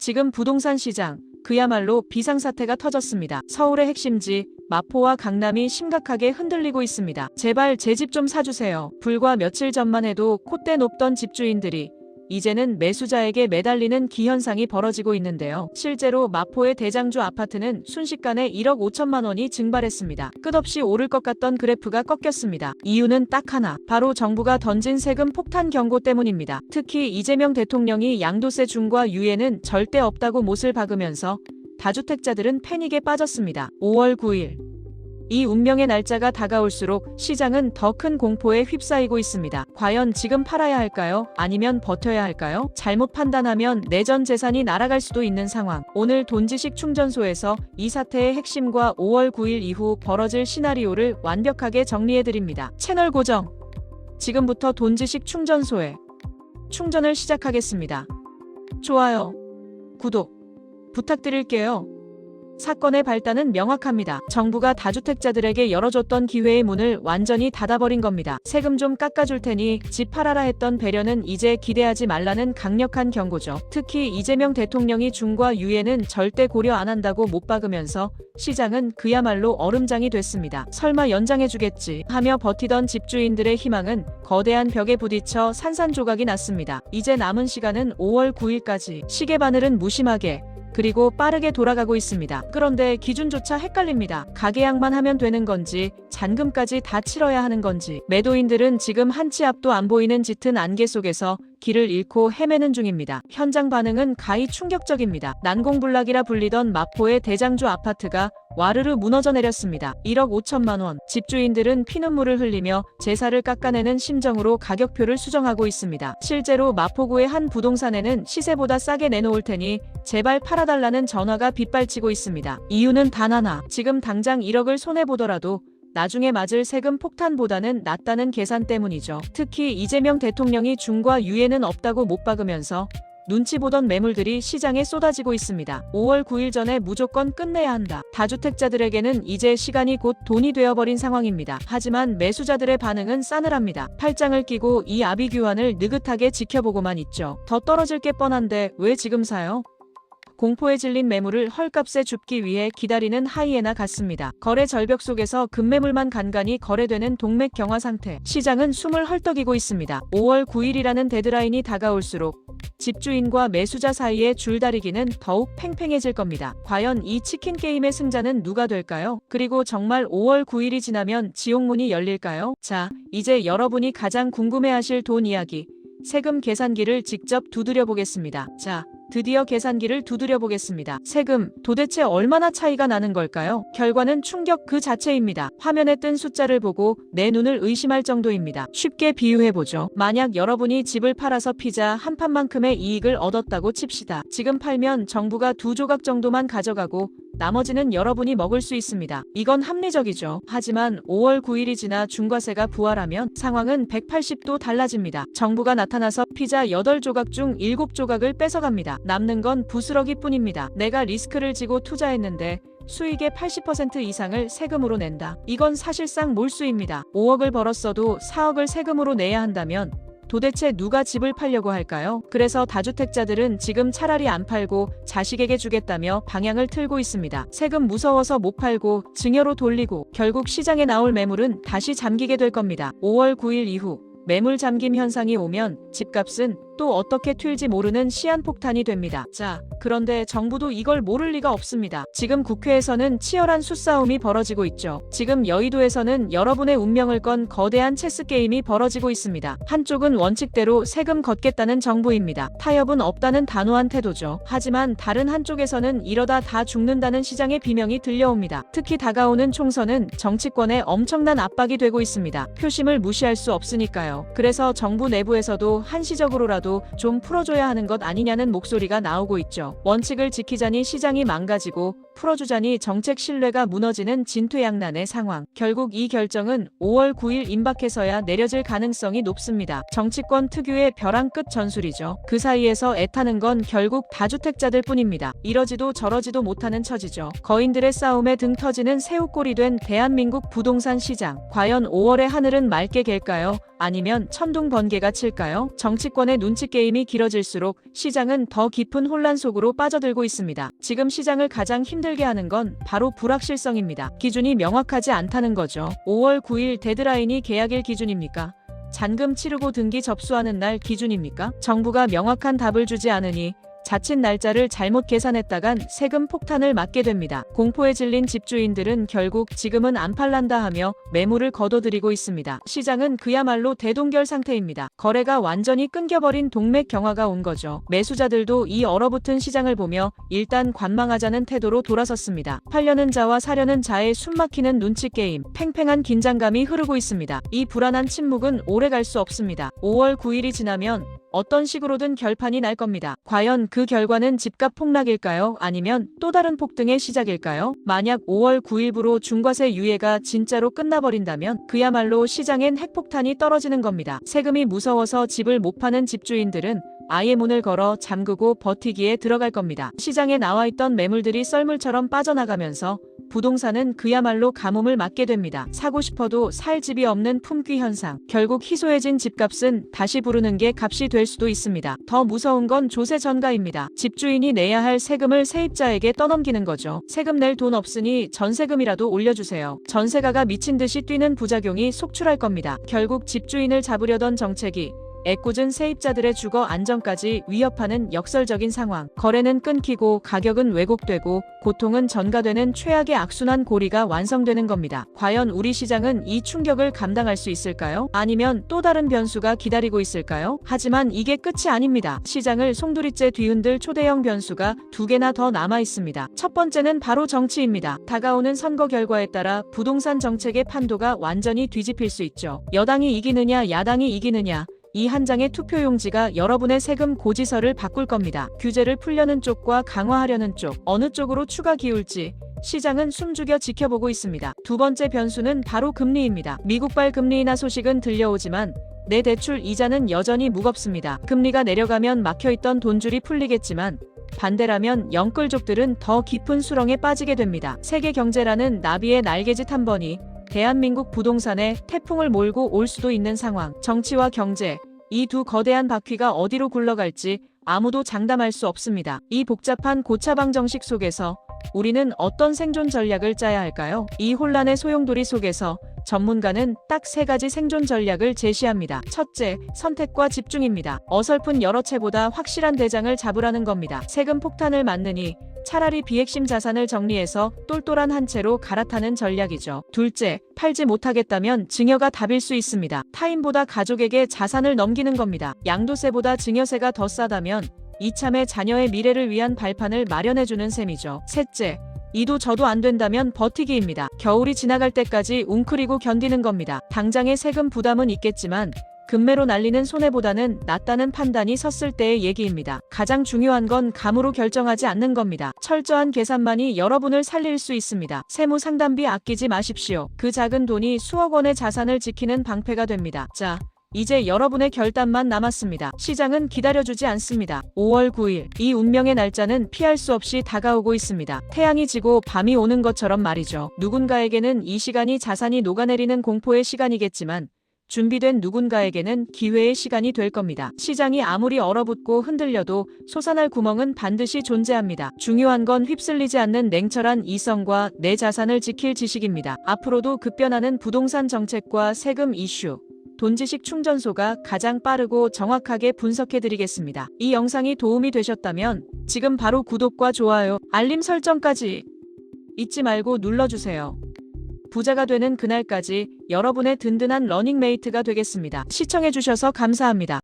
지금 부동산 시장, 그야말로 비상사태가 터졌습니다. 서울의 핵심지, 마포와 강남이 심각하게 흔들리고 있습니다. 제발 제 집 좀 사주세요. 불과 며칠 전만 해도 콧대 높던 집주인들이 이제는 매수자에게 매달리는 기현상이 벌어지고 있는데요. 실제로 마포의 대장주 아파트는 순식간에 1억 5천만 원이 증발했습니다. 끝없이 오를 것 같던 그래프가 꺾였습니다. 이유는 딱 하나, 바로 정부가 던진 세금 폭탄 경고 때문입니다. 특히 이재명 대통령이 양도세 중과 유예는 절대 없다고 못을 박으면서 다주택자들은 패닉에 빠졌습니다. 5월 9일. 이 운명의 날짜가 다가올수록 시장은 더 큰 공포에 휩싸이고 있습니다. 과연 지금 팔아야 할까요? 아니면 버텨야 할까요? 잘못 판단하면 내 전 재산이 날아갈 수도 있는 상황. 오늘 돈지식 충전소에서 이 사태의 핵심과 5월 9일 이후 벌어질 시나리오를 완벽하게 정리해드립니다. 채널 고정. 지금부터 돈지식 충전소에 충전을 시작하겠습니다. 좋아요, 구독 부탁드릴게요. 사건의 발단은 명확합니다. 정부가 다주택자들에게 열어줬던 기회의 문을 완전히 닫아버린 겁니다. 세금 좀 깎아줄 테니 집 팔아라 했던 배려는 이제 기대하지 말라는 강력한 경고죠. 특히 이재명 대통령이 중과 유예는 절대 고려 안 한다고 못 박으면서 시장은 그야말로 얼음장이 됐습니다. 설마 연장해주겠지 하며 버티던 집주인들의 희망은 거대한 벽에 부딪혀 산산조각이 났습니다. 이제 남은 시간은 5월 9일까지. 시계바늘은 무심하게 그리고 빠르게 돌아가고 있습니다. 그런데 기준조차 헷갈립니다. 가계약만 하면 되는 건지 잔금까지 다 치러야 하는 건지. 매도인들은 지금 한 치 앞도 안 보이는 짙은 안개 속에서 길을 잃고 헤매는 중입니다. 현장 반응은 가히 충격적입니다. 난공불락이라 불리던 마포의 대장주 아파트가 와르르 무너져 내렸습니다. 1억 5천만 원. 집주인들은 피눈물을 흘리며 제사를 깎아내는 심정으로 가격표를 수정하고 있습니다. 실제로 마포구의 한 부동산에는 시세보다 싸게 내놓을 테니 제발 팔아달라는 전화가 빗발치고 있습니다. 이유는 단 하나. 지금 당장 1억을 손해보더라도 나중에 맞을 세금 폭탄보다는 낫다는 계산 때문이죠. 특히 이재명 대통령이 중과 유예는 없다고 못 박으면서 눈치 보던 매물들이 시장에 쏟아지고 있습니다. 5월 9일 전에 무조건 끝내야 한다. 다주택자들에게는 이제 시간이 곧 돈이 되어버린 상황입니다. 하지만 매수자들의 반응은 싸늘합니다. 팔짱을 끼고 이 아비규환을 느긋하게 지켜보고만 있죠. 더 떨어질 게 뻔한데 왜 지금 사요? 공포에 질린 매물을 헐값에 줍기 위해 기다리는 하이에나 같습니다. 거래 절벽 속에서 급매물만 간간히 거래되는 동맥 경화 상태. 시장은 숨을 헐떡이고 있습니다. 5월 9일이라는 데드라인이 다가올수록 집주인과 매수자 사이의 줄다리기는 더욱 팽팽해질 겁니다. 과연 이 치킨 게임의 승자는 누가 될까요? 그리고 정말 5월 9일이 지나면 지옥문이 열릴까요? 자, 이제 여러분이 가장 궁금해하실 돈 이야기. 세금 계산기를 직접 두드려 보겠습니다. 자, 드디어 계산기를 두드려 보겠습니다. 세금, 도대체 얼마나 차이가 나는 걸까요? 결과는 충격 그 자체입니다. 화면에 뜬 숫자를 보고 내 눈을 의심할 정도입니다. 쉽게 비유해보죠. 만약 여러분이 집을 팔아서 피자 한 판만큼의 이익을 얻었다고 칩시다. 지금 팔면 정부가 2조각 정도만 가져가고 나머지는 여러분이 먹을 수 있습니다. 이건 합리적이죠. 하지만 5월 9일이 지나 중과세가 부활하면 상황은 180도 달라집니다. 정부가 나타나서 피자 8조각 중 7조각을 뺏어갑니다. 남는 건 부스러기 뿐입니다. 내가 리스크를 지고 투자했는데 수익의 80% 이상을 세금으로 낸다. 이건 사실상 몰수입니다. 5억을 벌었어도 4억을 세금으로 내야 한다면 도대체 누가 집을 팔려고 할까요? 그래서 다주택자들은 지금 차라리 안 팔고 자식에게 주겠다며 방향을 틀고 있습니다. 세금 무서워서 못 팔고 증여로 돌리고 결국 시장에 나올 매물은 다시 잠기게 될 겁니다. 5월 9일 이후 매물 잠김 현상이 오면 집값은 또 어떻게 튈지 모르는 시한폭탄이 됩니다. 자, 그런데 정부도 이걸 모를 리가 없습니다. 지금 국회에서는 치열한 수싸움이 벌어지고 있죠. 지금 여의도에서는 여러분의 운명을 건 거대한 체스게임이 벌어지고 있습니다. 한쪽은 원칙대로 세금 걷겠다는 정부입니다. 타협은 없다는 단호한 태도죠. 하지만 다른 한쪽에서는 이러다 다 죽는다는 시장의 비명이 들려옵니다. 특히 다가오는 총선은 정치권에 엄청난 압박이 되고 있습니다. 표심을 무시할 수 없으니까요. 그래서 정부 내부에서도 한시적으로라도 좀 풀어줘야 하는 것 아니냐는 목소리가 나오고 있죠. 원칙을 지키자니 시장이 망가지고 풀어주자니 정책 신뢰가 무너지는 진퇴양난의 상황. 결국 이 결정은 5월 9일 임박해서야 내려질 가능성이 높습니다. 정치권 특유의 벼랑 끝 전술이죠. 그 사이에서 애타는 건 결국 다주택자들 뿐입니다. 이러지도 저러지도 못하는 처지죠. 거인들의 싸움에 등 터지는 새우꼴이 된 대한민국 부동산 시장. 과연 5월의 하늘은 맑게 갤까요? 아니면 천둥 번개가 칠까요? 정치권의 눈치 게임이 길어질수록 시장은 더 깊은 혼란 속으로 빠져들고 있습니다. 지금 시장을 가장 힘들게 하는 건 바로 불확실성입니다. 기준이 명확하지 않다는 거죠. 5월 9일 데드라인이 계약일 기준입니까? 잔금 치르고 등기 접수하는 날 기준입니까? 정부가 명확한 답을 주지 않으니 자칫 날짜를 잘못 계산했다간 세금 폭탄을 맞게 됩니다. 공포에 질린 집주인들은 결국 지금은 안 팔란다 하며 매물을 거둬들이고 있습니다. 시장은 그야말로 대동결 상태입니다. 거래가 완전히 끊겨버린 동맥 경화가 온 거죠. 매수자들도 이 얼어붙은 시장을 보며 일단 관망하자는 태도로 돌아섰습니다. 팔려는 자와 사려는 자의 숨막히는 눈치 게임, 팽팽한 긴장감이 흐르고 있습니다. 이 불안한 침묵은 오래 갈 수 없습니다. 5월 9일이 지나면 어떤 식으로든 결판이 날 겁니다. 과연 그 결과는 집값 폭락일까요? 아니면 또 다른 폭등의 시작일까요? 만약 5월 9일부로 중과세 유예가 진짜로 끝나버린다면 그야말로 시장엔 핵폭탄이 떨어지는 겁니다. 세금이 무서워서 집을 못 파는 집주인들은 아예 문을 걸어 잠그고 버티기에 들어갈 겁니다. 시장에 나와있던 매물들이 썰물처럼 빠져나가면서 부동산은 그야말로 가뭄을 맞게 됩니다. 사고 싶어도 살 집이 없는 품귀 현상. 결국 희소해진 집값은 다시 부르는 게 값이 될 수도 있습니다. 더 무서운 건 조세 전가입니다. 집주인이 내야 할 세금을 세입자에게 떠넘기는 거죠. 세금 낼 돈 없으니 전세금이라도 올려주세요. 전세가가 미친 듯이 뛰는 부작용이 속출할 겁니다. 결국 집주인을 잡으려던 정책이 애꿎은 세입자들의 주거 안정까지 위협하는 역설적인 상황. 거래는 끊기고 가격은 왜곡되고 고통은 전가되는 최악의 악순환 고리가 완성되는 겁니다. 과연 우리 시장은 이 충격을 감당할 수 있을까요? 아니면 또 다른 변수가 기다리고 있을까요? 하지만 이게 끝이 아닙니다. 시장을 송두리째 뒤흔들 초대형 변수가 두 개나 더 남아 있습니다. 첫 번째는 바로 정치입니다. 다가오는 선거 결과에 따라 부동산 정책의 판도가 완전히 뒤집힐 수 있죠. 여당이 이기느냐 야당이 이기느냐, 이 한 장의 투표용지가 여러분의 세금 고지서를 바꿀 겁니다. 규제를 풀려는 쪽과 강화하려는 쪽, 어느 쪽으로 추가 기울지 시장은 숨죽여 지켜보고 있습니다. 두 번째 변수는 바로 금리입니다. 미국발 금리 인하 소식은 들려오지만 내 대출 이자는 여전히 무겁습니다. 금리가 내려가면 막혀있던 돈줄이 풀리겠지만 반대라면 영끌족들은 더 깊은 수렁에 빠지게 됩니다. 세계 경제라는 나비의 날개짓 한 번이 대한민국 부동산에 태풍을 몰고 올 수도 있는 상황. 정치와 경제, 이 두 거대한 바퀴가 어디로 굴러갈지 아무도 장담할 수 없습니다. 이 복잡한 고차방 정식 속에서 우리는 어떤 생존 전략을 짜야 할까요? 이 혼란의 소용돌이 속에서 전문가는 딱 세 가지 생존 전략을 제시합니다. 첫째, 선택과 집중입니다. 어설픈 여러 채보다 확실한 대장을 잡으라는 겁니다. 세금 폭탄을 맞느니 차라리 비핵심 자산을 정리해서 똘똘한 한 채로 갈아타는 전략이죠. 둘째, 팔지 못하겠다면 증여가 답일 수 있습니다. 타인보다 가족에게 자산을 넘기는 겁니다. 양도세보다 증여세가 더 싸다면 이참에 자녀의 미래를 위한 발판을 마련해주는 셈이죠. 셋째, 이도 저도 안 된다면 버티기입니다. 겨울이 지나갈 때까지 웅크리고 견디는 겁니다. 당장의 세금 부담은 있겠지만 금매로 날리는 손해보다는 낫다는 판단이 섰을 때의 얘기입니다. 가장 중요한 건 감으로 결정하지 않는 겁니다. 철저한 계산만이 여러분을 살릴 수 있습니다. 세무 상담비 아끼지 마십시오. 그 작은 돈이 수억 원의 자산을 지키는 방패가 됩니다. 자, 이제 여러분의 결단만 남았습니다. 시장은 기다려주지 않습니다. 5월 9일, 이 운명의 날짜는 피할 수 없이 다가오고 있습니다. 태양이 지고 밤이 오는 것처럼 말이죠. 누군가에게는 이 시간이 자산이 녹아내리는 공포의 시간이겠지만 준비된 누군가에게는 기회의 시간이 될 겁니다. 시장이 아무리 얼어붙고 흔들려도 솟아날 구멍은 반드시 존재합니다. 중요한 건 휩쓸리지 않는 냉철한 이성과 내 자산을 지킬 지식입니다. 앞으로도 급변하는 부동산 정책과 세금 이슈, 돈지식 충전소가 가장 빠르고 정확하게 분석해드리겠습니다. 이 영상이 도움이 되셨다면 지금 바로 구독과 좋아요, 알림 설정까지 잊지 말고 눌러주세요. 부자가 되는 그날까지 여러분의 든든한 러닝메이트가 되겠습니다. 시청해주셔서 감사합니다.